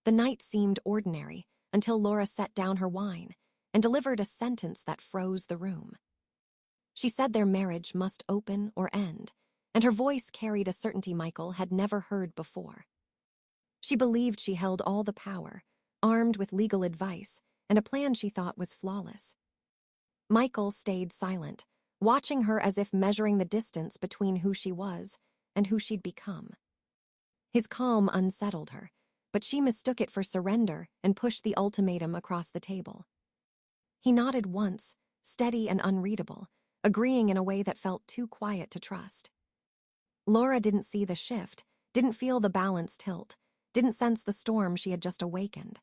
The night seemed ordinary until Laura set down her wine and delivered a sentence that froze the room. She said their marriage must open or end, and her voice carried a certainty Michael had never heard before. She believed she held all the power, armed with legal advice and a plan she thought was flawless. Michael stayed silent, watching her as if measuring the distance between who she was and who she'd become. His calm unsettled her, but she mistook it for surrender and pushed the ultimatum across the table. He nodded once, steady and unreadable, agreeing in a way that felt too quiet to trust. Laura didn't see the shift, didn't feel the balance tilt, didn't sense the storm she had just awakened.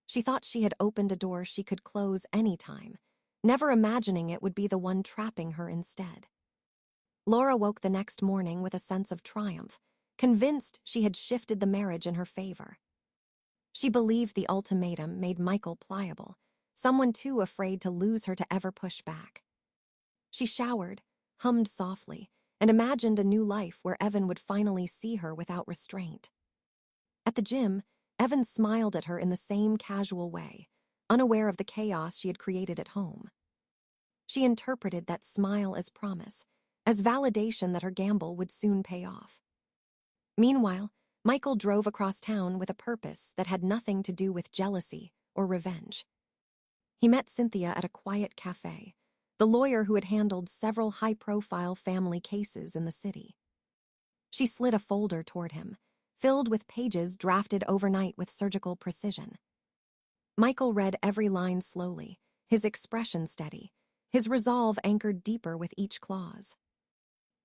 She thought she had opened a door she could close any time, never imagining it would be the one trapping her instead. Laura woke the next morning with a sense of triumph, convinced she had shifted the marriage in her favor. She believed the ultimatum made Michael pliable, someone too afraid to lose her to ever push back. She showered, hummed softly, and imagined a new life where Evan would finally see her without restraint. At the gym, Evan smiled at her in the same casual way, unaware of the chaos she had created at home. She interpreted that smile as promise, as validation that her gamble would soon pay off. Meanwhile, Michael drove across town with a purpose that had nothing to do with jealousy or revenge. He met Cynthia at a quiet cafe, the lawyer who had handled several high-profile family cases in the city. She slid a folder toward him, filled with pages drafted overnight with surgical precision. Michael read every line slowly, his expression steady, his resolve anchored deeper with each clause.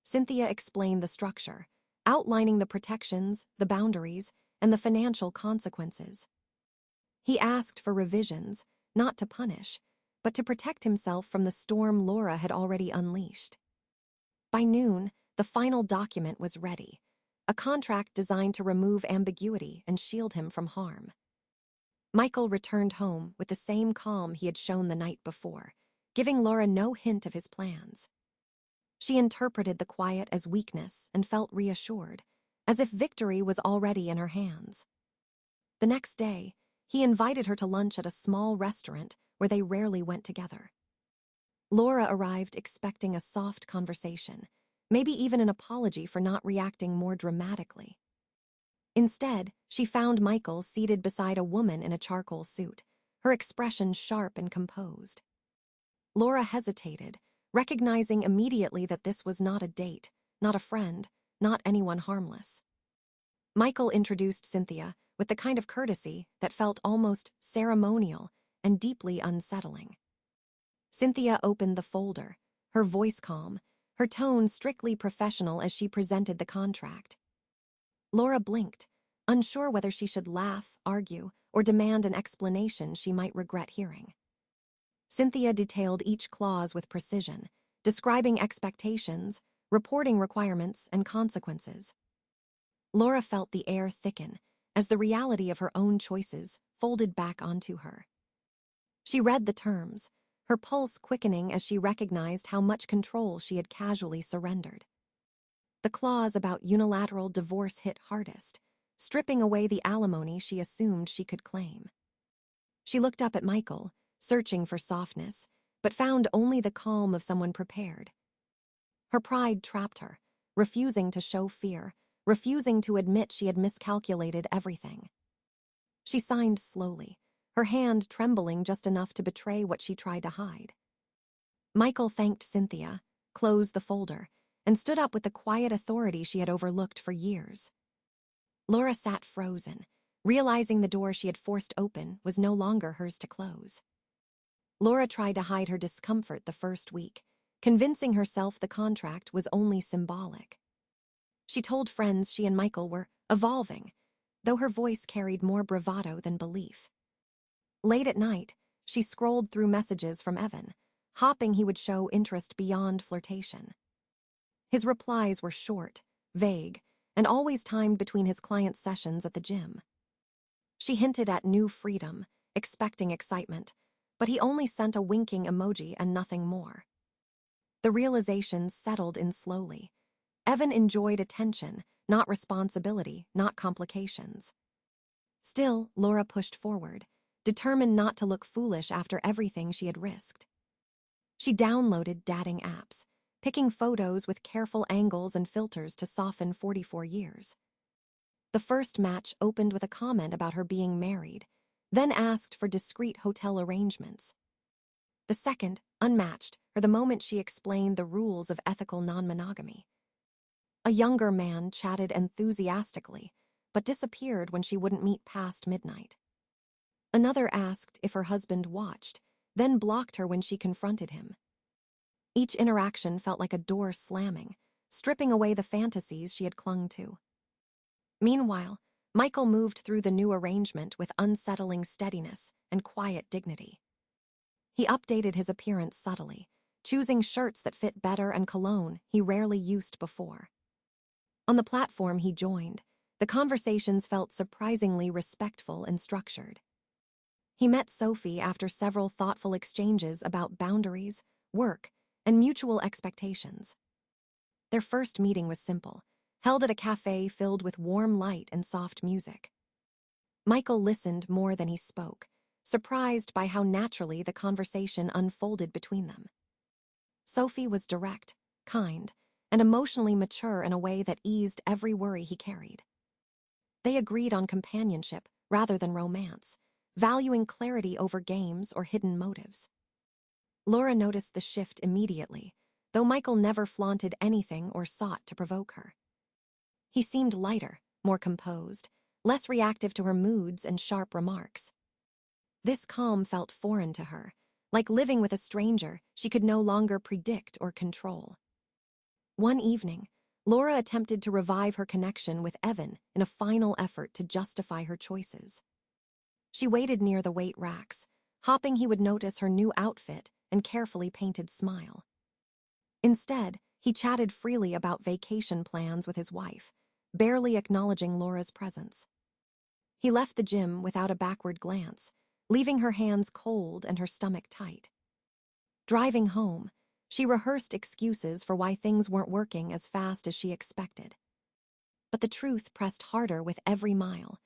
Cynthia explained the structure, outlining the protections, the boundaries, and the financial consequences. He asked for revisions, not to punish, but to protect himself from the storm Laura had already unleashed. By noon, the final document was ready, a contract designed to remove ambiguity and shield him from harm. Michael returned home with the same calm he had shown the night before, giving Laura no hint of his plans. She interpreted the quiet as weakness and felt reassured, as if victory was already in her hands. The next day, he invited her to lunch at a small restaurant where they rarely went together. Laura arrived expecting a soft conversation, maybe even an apology for not reacting more dramatically. Instead, she found Michael seated beside a woman in a charcoal suit, her expression sharp and composed. Laura hesitated, recognizing immediately that this was not a date, not a friend, not anyone harmless. Michael introduced Cynthia with the kind of courtesy that felt almost ceremonial and deeply unsettling. Cynthia opened the folder, her voice calm, her tone strictly professional as she presented the contract. Laura blinked, unsure whether she should laugh, argue, or demand an explanation she might regret hearing. Cynthia detailed each clause with precision, describing expectations, reporting requirements, and consequences. Laura felt the air thicken as the reality of her own choices folded back onto her. She read the terms, her pulse quickening as she recognized how much control she had casually surrendered. The clause about unilateral divorce hit hardest, stripping away the alimony she assumed she could claim. She looked up at Michael, searching for softness, but found only the calm of someone prepared. Her pride trapped her, refusing to show fear, refusing to admit she had miscalculated everything. She signed slowly, her hand trembling just enough to betray what she tried to hide. Michael thanked Cynthia, closed the folder, and stood up with the quiet authority she had overlooked for years. Laura sat frozen, realizing the door she had forced open was no longer hers to close. Laura tried to hide her discomfort the first week, convincing herself the contract was only symbolic. She told friends she and Michael were evolving, though her voice carried more bravado than belief. Late at night, she scrolled through messages from Evan, hoping he would show interest beyond flirtation. His replies were short, vague, and always timed between his clients' sessions at the gym. She hinted at new freedom, expecting excitement, but he only sent a winking emoji and nothing more. The realization settled in slowly. Evan enjoyed attention, not responsibility, not complications. Still, Laura pushed forward, determined not to look foolish after everything she had risked. She downloaded dating apps, picking photos with careful angles and filters to soften 44 years. The first match opened with a comment about her being married, then asked for discreet hotel arrangements. The second, unmatched, her the moment she explained the rules of ethical non-monogamy. A younger man chatted enthusiastically, but disappeared when she wouldn't meet past midnight. Another asked if her husband watched, then blocked her when she confronted him. Each interaction felt like a door slamming, stripping away the fantasies she had clung to. Meanwhile, Michael moved through the new arrangement with unsettling steadiness and quiet dignity. He updated his appearance subtly, choosing shirts that fit better and cologne he rarely used before. On the platform he joined, the conversations felt surprisingly respectful and structured. He met Sophie after several thoughtful exchanges about boundaries, work, and mutual expectations. Their first meeting was simple, held at a cafe filled with warm light and soft music. Michael listened more than he spoke, surprised by how naturally the conversation unfolded between them. Sophie was direct, kind, and emotionally mature in a way that eased every worry he carried. They agreed on companionship rather than romance, valuing clarity over games or hidden motives. Laura noticed the shift immediately, though Michael never flaunted anything or sought to provoke her. He seemed lighter, more composed, less reactive to her moods and sharp remarks. This calm felt foreign to her, like living with a stranger she could no longer predict or control. One evening, Laura attempted to revive her connection with Evan in a final effort to justify her choices. She waited near the weight racks, hoping he would notice her new outfit and carefully painted smile. Instead, he chatted freely about vacation plans with his wife, barely acknowledging Laura's presence. He left the gym without a backward glance, leaving her hands cold and her stomach tight. Driving home, she rehearsed excuses for why things weren't working as fast as she expected. But the truth pressed harder with every mile.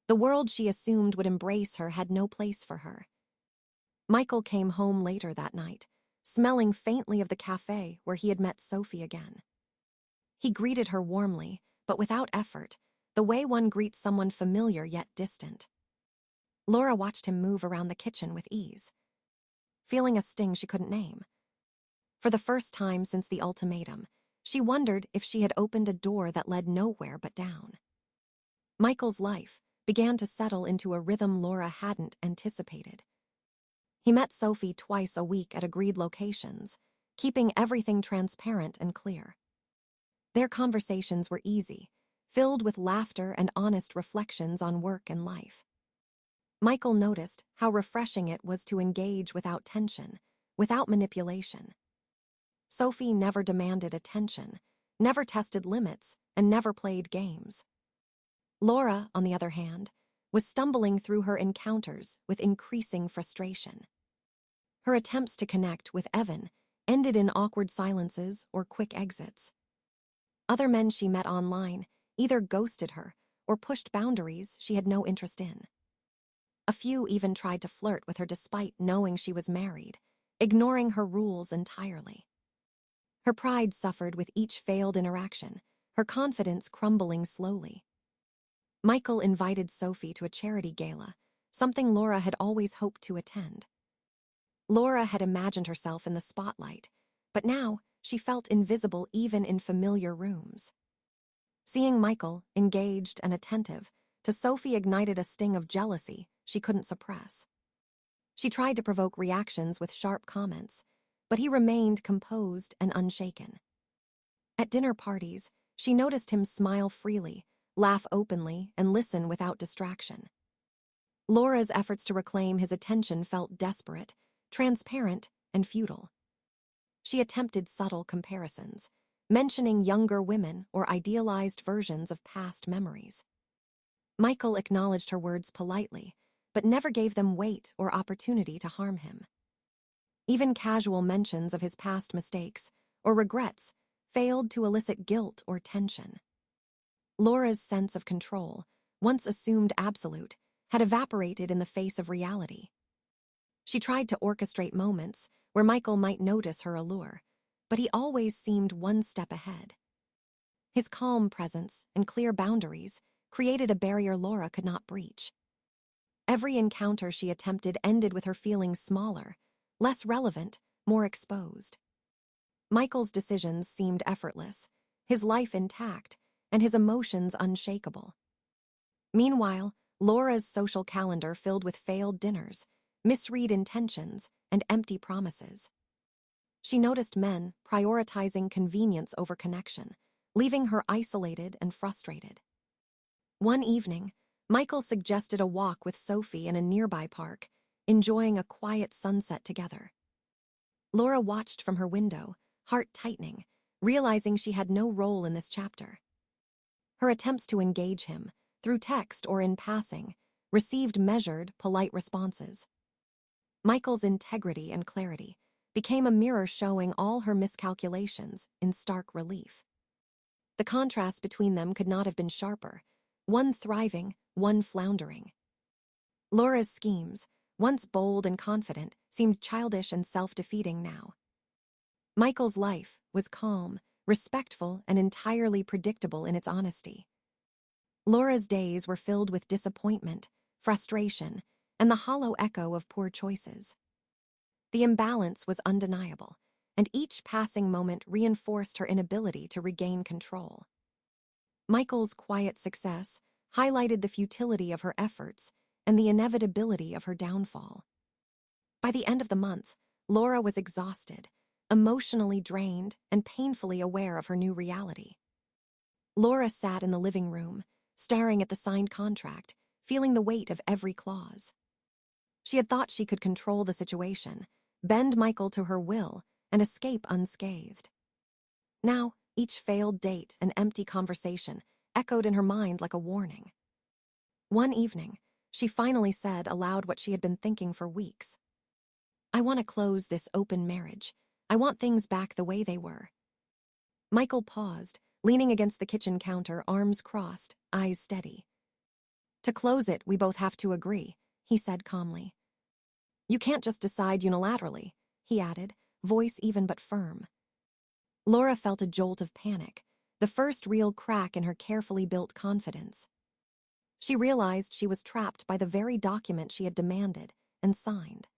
The world she assumed would embrace her had no place for her. Michael came home later that night, smelling faintly of the cafe where he had met Sophie again. He greeted her warmly, but without effort, the way one greets someone familiar yet distant. Laura watched him move around the kitchen with ease, feeling a sting she couldn't name. For the first time since the ultimatum, she wondered if she had opened a door that led nowhere but down. Michael's life began to settle into a rhythm Laura hadn't anticipated. He met Sophie twice a week at agreed locations, keeping everything transparent and clear. Their conversations were easy, filled with laughter and honest reflections on work and life. Michael noticed how refreshing it was to engage without tension, without manipulation. Sophie never demanded attention, never tested limits, and never played games. Laura, on the other hand, was stumbling through her encounters with increasing frustration. Her attempts to connect with Evan ended in awkward silences or quick exits. Other men she met online either ghosted her or pushed boundaries she had no interest in. A few even tried to flirt with her despite knowing she was married, ignoring her rules entirely. Her pride suffered with each failed interaction, her confidence crumbling slowly. Michael invited Sophie to a charity gala, something Laura had always hoped to attend. Laura had imagined herself in the spotlight, but now she felt invisible even in familiar rooms. Seeing Michael, engaged and attentive, to Sophie ignited a sting of jealousy she couldn't suppress. She tried to provoke reactions with sharp comments, but he remained composed and unshaken. At dinner parties, she noticed him smile freely, laugh openly, and listen without distraction. Laura's efforts to reclaim his attention felt desperate, transparent, and futile. She attempted subtle comparisons, mentioning younger women or idealized versions of past memories. Michael acknowledged her words politely, but never gave them weight or opportunity to harm him. Even casual mentions of his past mistakes or regrets failed to elicit guilt or tension. Laura's sense of control, once assumed absolute, had evaporated in the face of reality. She tried to orchestrate moments where Michael might notice her allure, but he always seemed one step ahead. His calm presence and clear boundaries created a barrier Laura could not breach. Every encounter she attempted ended with her feeling smaller, less relevant, more exposed. Michael's decisions seemed effortless, his life intact, and his emotions unshakable. Meanwhile, Laura's social calendar filled with failed dinners, misread intentions, and empty promises. She noticed men prioritizing convenience over connection, leaving her isolated and frustrated. One evening, Michael suggested a walk with Sophie in a nearby park, enjoying a quiet sunset together. Laura watched from her window, heart tightening, realizing she had no role in this chapter. Her attempts to engage him, through text or in passing, received measured, polite responses. Michael's integrity and clarity became a mirror showing all her miscalculations in stark relief. The contrast between them could not have been sharper, one thriving, one floundering. Laura's schemes, once bold and confident, seemed childish and self-defeating now. Michael's life was calm, respectful, and entirely predictable in its honesty. Laura's days were filled with disappointment, frustration, and the hollow echo of poor choices. The imbalance was undeniable, and each passing moment reinforced her inability to regain control. Michael's quiet success highlighted the futility of her efforts and the inevitability of her downfall. By the end of the month, Laura was exhausted, emotionally drained, and painfully aware of her new reality. Laura sat in the living room, staring at the signed contract, feeling the weight of every clause. She had thought she could control the situation, bend Michael to her will, and escape unscathed. Now, each failed date and empty conversation echoed in her mind like a warning. One evening, she finally said aloud what she had been thinking for weeks. "I want to close this open marriage. I want things back the way they were." Michael paused, leaning against the kitchen counter, arms crossed, eyes steady. "To close it, we both have to agree," he said calmly. "You can't just decide unilaterally," he added, voice even but firm. Laura felt a jolt of panic, the first real crack in her carefully built confidence. She realized she was trapped by the very document she had demanded and signed.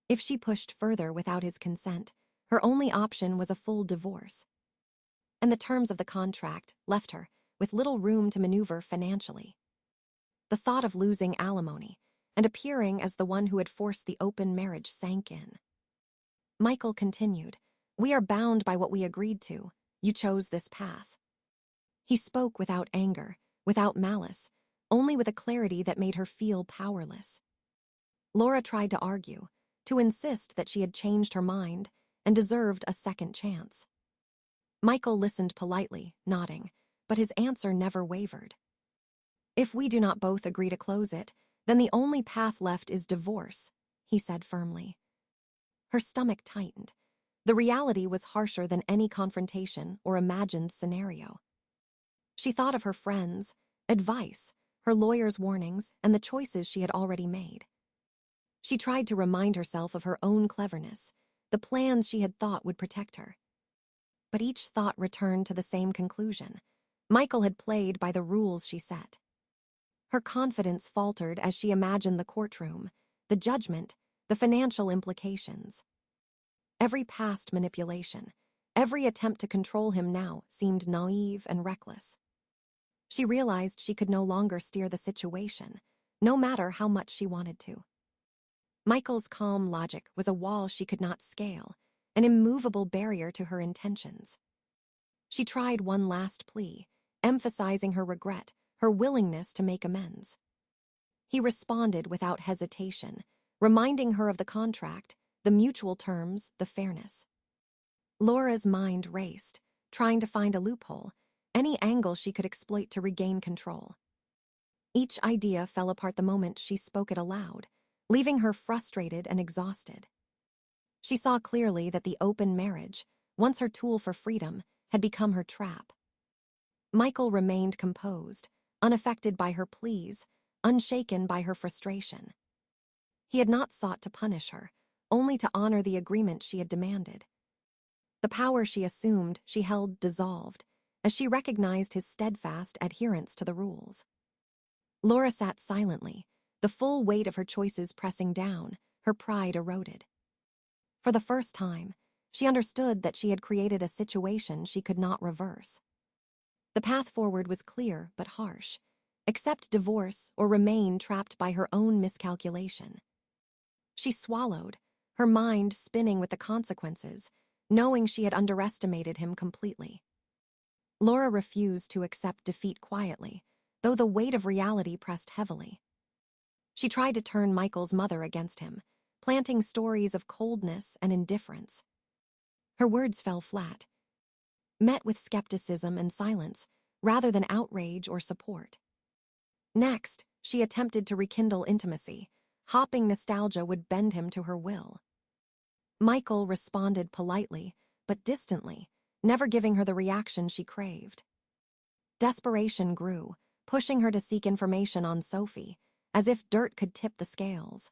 If she pushed further without his consent, her only option was a full divorce. And the terms of the contract left her with little room to maneuver financially. The thought of losing alimony and appearing as the one who had forced the open marriage sank in. Michael continued, "We are bound by what we agreed to. You chose this path." He spoke without anger, without malice, only with a clarity that made her feel powerless. Laura tried to argue, to insist that she had changed her mind and deserved a second chance. Michael listened politely, nodding, but his answer never wavered. "If we do not both agree to close it, then the only path left is divorce," he said firmly. Her stomach tightened. The reality was harsher than any confrontation or imagined scenario. She thought of her friends, advice, her lawyer's warnings, and the choices she had already made. She tried to remind herself of her own cleverness, the plans she had thought would protect her. But each thought returned to the same conclusion. Michael had played by the rules she set. Her confidence faltered as she imagined the courtroom, the judgment, the financial implications. Every past manipulation, every attempt to control him now seemed naive and reckless. She realized she could no longer steer the situation, no matter how much she wanted to. Michael's calm logic was a wall she could not scale, an immovable barrier to her intentions. She tried one last plea, emphasizing her regret, her willingness to make amends. He responded without hesitation, reminding her of the contract, the mutual terms, the fairness. Laura's mind raced, trying to find a loophole, any angle she could exploit to regain control. Each idea fell apart the moment she spoke it aloud, leaving her frustrated and exhausted. She saw clearly that the open marriage, once her tool for freedom, had become her trap. Michael remained composed, unaffected by her pleas, unshaken by her frustration. He had not sought to punish her, only to honor the agreement she had demanded. The power she assumed she held dissolved, as she recognized his steadfast adherence to the rules. Laura sat silently, the full weight of her choices pressing down, her pride eroded. For the first time, she understood that she had created a situation she could not reverse. The path forward was clear but harsh. Accept divorce or remain trapped by her own miscalculation. She swallowed, her mind spinning with the consequences, knowing she had underestimated him completely. Laura refused to accept defeat quietly, though the weight of reality pressed heavily. She tried to turn Michael's mother against him, planting stories of coldness and indifference. Her words fell flat, met with skepticism and silence, rather than outrage or support. Next, she attempted to rekindle intimacy, hoping nostalgia would bend him to her will. Michael responded politely, but distantly, never giving her the reaction she craved. Desperation grew, pushing her to seek information on Sophie, as if dirt could tip the scales.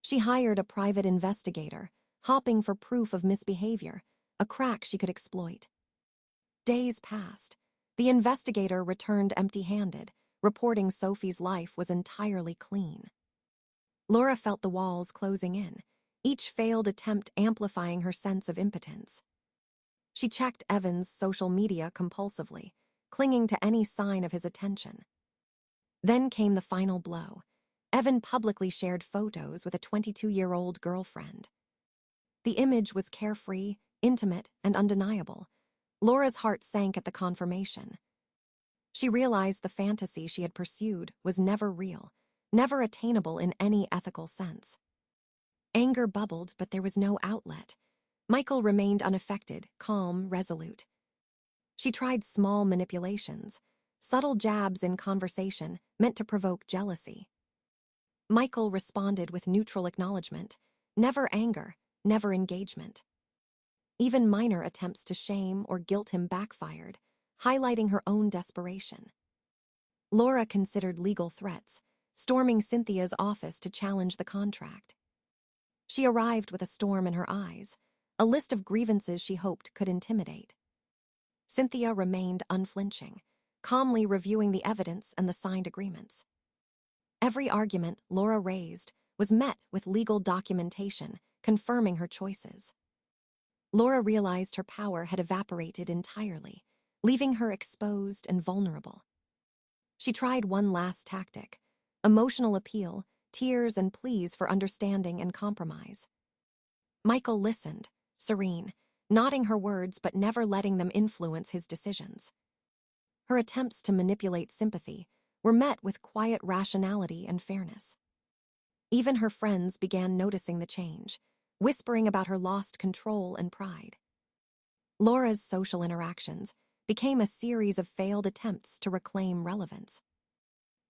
She hired a private investigator, hoping for proof of misbehavior, a crack she could exploit. Days passed. The investigator returned empty-handed, reporting Sophie's life was entirely clean. Laura felt the walls closing in, each failed attempt amplifying her sense of impotence. She checked Evan's social media compulsively, clinging to any sign of his attention. Then came the final blow. Evan publicly shared photos with a 22-year-old girlfriend. The image was carefree, intimate, and undeniable. Laura's heart sank at the confirmation. She realized the fantasy she had pursued was never real, never attainable in any ethical sense. Anger bubbled, but there was no outlet. Michael remained unaffected, calm, resolute. She tried small manipulations, subtle jabs in conversation meant to provoke jealousy. Michael responded with neutral acknowledgement, never anger, never engagement. Even minor attempts to shame or guilt him backfired, highlighting her own desperation. Laura considered legal threats, storming Cynthia's office to challenge the contract. She arrived with a storm in her eyes, a list of grievances she hoped could intimidate. Cynthia remained unflinching, calmly reviewing the evidence and the signed agreements. Every argument Laura raised was met with legal documentation confirming her choices. Laura realized her power had evaporated entirely, leaving her exposed and vulnerable. She tried one last tactic: emotional appeal, tears and pleas for understanding and compromise. Michael listened, serene, nodding her words but never letting them influence his decisions. Her attempts to manipulate sympathy were met with quiet rationality and fairness. Even her friends began noticing the change, whispering about her lost control and pride. Laura's social interactions became a series of failed attempts to reclaim relevance.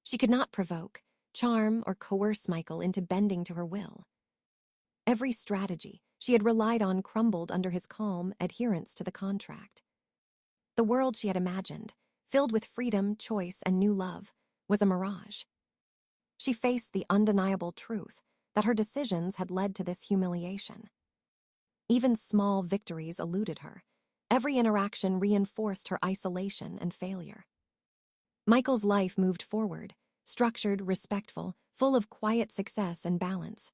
She could not provoke, charm, or coerce Michael into bending to her will. Every strategy she had relied on crumbled under his calm adherence to the contract. The world she had imagined, filled with freedom, choice, and new love, was a mirage. She faced the undeniable truth that her decisions had led to this humiliation. Even small victories eluded her. Every interaction reinforced her isolation and failure. Michael's life moved forward, structured, respectful, full of quiet success and balance.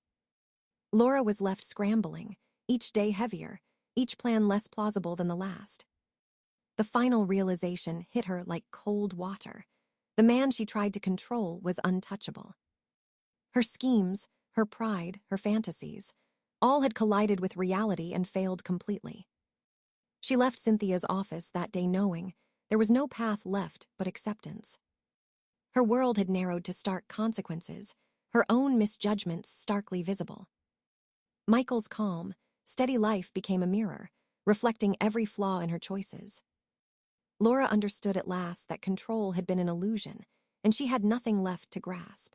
Laura was left scrambling, each day heavier, each plan less plausible than the last. The final realization hit her like cold water. The man she tried to control was untouchable. Her schemes, her pride, her fantasies, all had collided with reality and failed completely. She left Cynthia's office that day knowing there was no path left but acceptance. Her world had narrowed to stark consequences, her own misjudgments starkly visible. Michael's calm, steady life became a mirror, reflecting every flaw in her choices. Laura understood at last that control had been an illusion, and she had nothing left to grasp.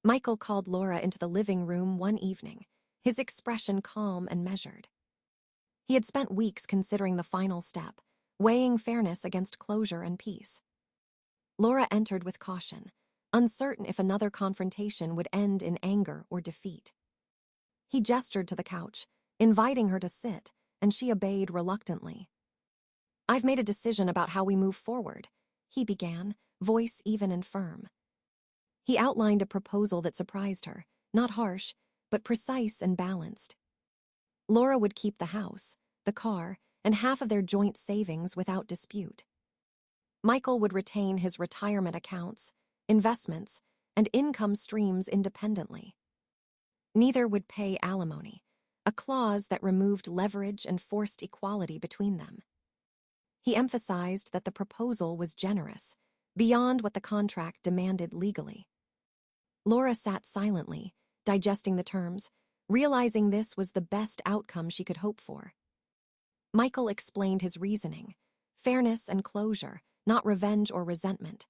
Michael called Laura into the living room one evening, his expression calm and measured. He had spent weeks considering the final step, weighing fairness against closure and peace. Laura entered with caution, uncertain if another confrontation would end in anger or defeat. He gestured to the couch, inviting her to sit, and she obeyed reluctantly. "I've made a decision about how we move forward," he began, voice even and firm. He outlined a proposal that surprised her, not harsh, but precise and balanced. Laura would keep the house, the car, and half of their joint savings without dispute. Michael would retain his retirement accounts, investments, and income streams independently. Neither would pay alimony, a clause that removed leverage and forced equality between them. He emphasized that the proposal was generous, beyond what the contract demanded legally. Laura sat silently, digesting the terms, realizing this was the best outcome she could hope for. Michael explained his reasoning: fairness and closure, not revenge or resentment.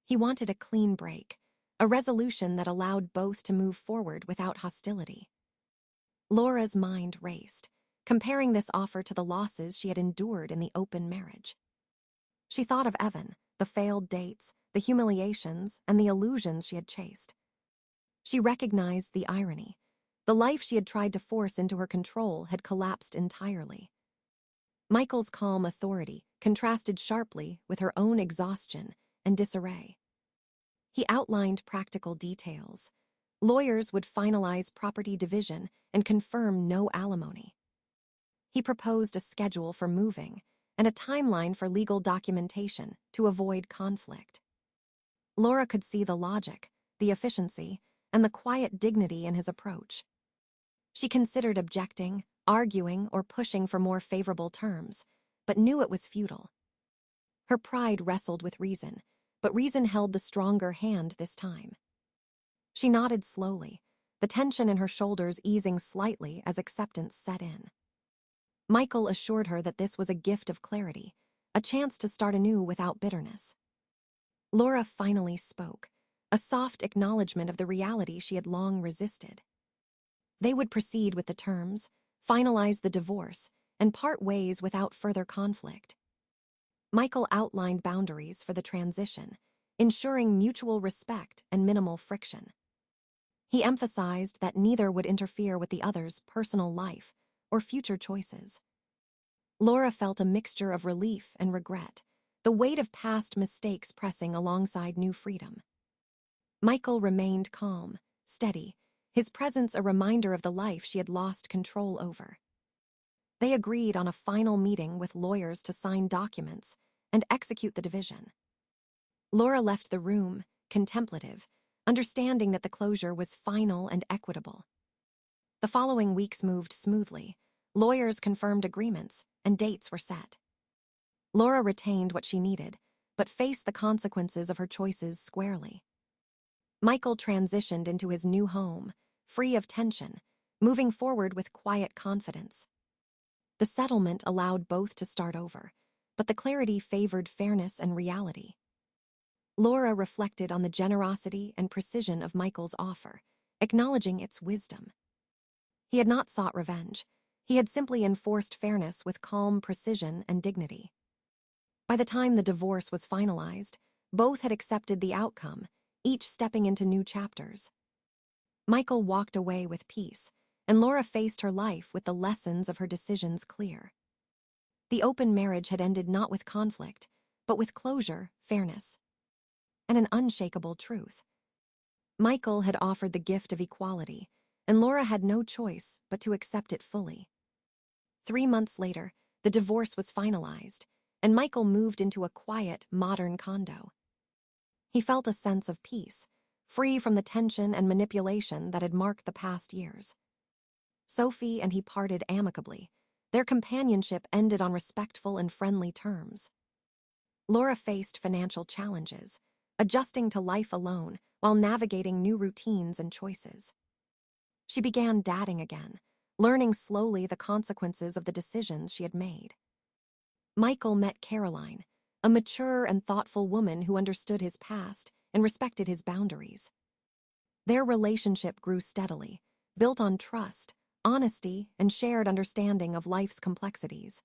He wanted a clean break, a resolution that allowed both to move forward without hostility. Laura's mind raced, comparing this offer to the losses she had endured in the open marriage. She thought of Evan, the failed dates, the humiliations, and the illusions she had chased. She recognized the irony. The life she had tried to force into her control had collapsed entirely. Michael's calm authority contrasted sharply with her own exhaustion and disarray. He outlined practical details. Lawyers would finalize property division and confirm no alimony. He proposed a schedule for moving and a timeline for legal documentation to avoid conflict. Laura could see the logic, the efficiency, and the quiet dignity in his approach. She considered objecting, arguing, or pushing for more favorable terms, but knew it was futile. Her pride wrestled with reason, but reason held the stronger hand this time. She nodded slowly, the tension in her shoulders easing slightly as acceptance set in. Michael assured her that this was a gift of clarity, a chance to start anew without bitterness. Laura finally spoke, a soft acknowledgement of the reality she had long resisted. They would proceed with the terms, finalize the divorce, and part ways without further conflict. Michael outlined boundaries for the transition, ensuring mutual respect and minimal friction. He emphasized that neither would interfere with the other's personal life or future choices. Laura felt a mixture of relief and regret, the weight of past mistakes pressing alongside new freedom. Michael remained calm, steady, his presence a reminder of the life she had lost control over. They agreed on a final meeting with lawyers to sign documents and execute the division. Laura left the room, contemplative, understanding that the closure was final and equitable. The following weeks moved smoothly. Lawyers confirmed agreements, and dates were set. Laura retained what she needed, but faced the consequences of her choices squarely. Michael transitioned into his new home, free of tension, moving forward with quiet confidence. The settlement allowed both to start over, but the clarity favored fairness and reality. Laura reflected on the generosity and precision of Michael's offer, acknowledging its wisdom. He had not sought revenge. He had simply enforced fairness with calm precision and dignity. By the time the divorce was finalized, both had accepted the outcome, each stepping into new chapters. Michael walked away with peace, and Laura faced her life with the lessons of her decisions clear. The open marriage had ended not with conflict, but with closure, fairness, and an unshakable truth. Michael had offered the gift of equality, and Laura had no choice but to accept it fully. 3 months later, the divorce was finalized, and Michael moved into a quiet, modern condo. He felt a sense of peace, free from the tension and manipulation that had marked the past years. Sophie and he parted amicably. Their companionship ended on respectful and friendly terms. Laura faced financial challenges, adjusting to life alone while navigating new routines and choices. She began dating again, learning slowly the consequences of the decisions she had made. Michael met Caroline, a mature and thoughtful woman who understood his past and respected his boundaries. Their relationship grew steadily, built on trust, honesty, and shared understanding of life's complexities.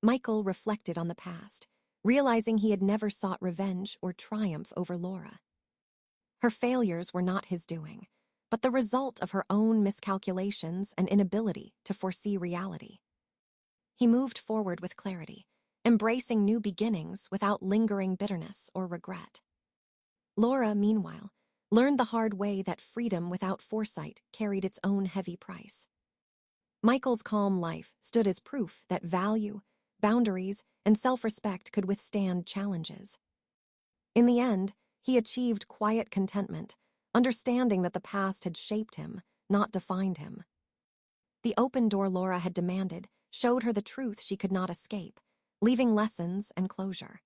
Michael reflected on the past, realizing he had never sought revenge or triumph over Laura. Her failures were not his doing, but the result of her own miscalculations and inability to foresee reality. He moved forward with clarity, embracing new beginnings without lingering bitterness or regret. Laura, meanwhile, learned the hard way that freedom without foresight carried its own heavy price. Michael's calm life stood as proof that value, boundaries, and self-respect could withstand challenges. In the end, he achieved quiet contentment, understanding that the past had shaped him, not defined him. The open door Laura had demanded showed her the truth she could not escape, leaving lessons and closure.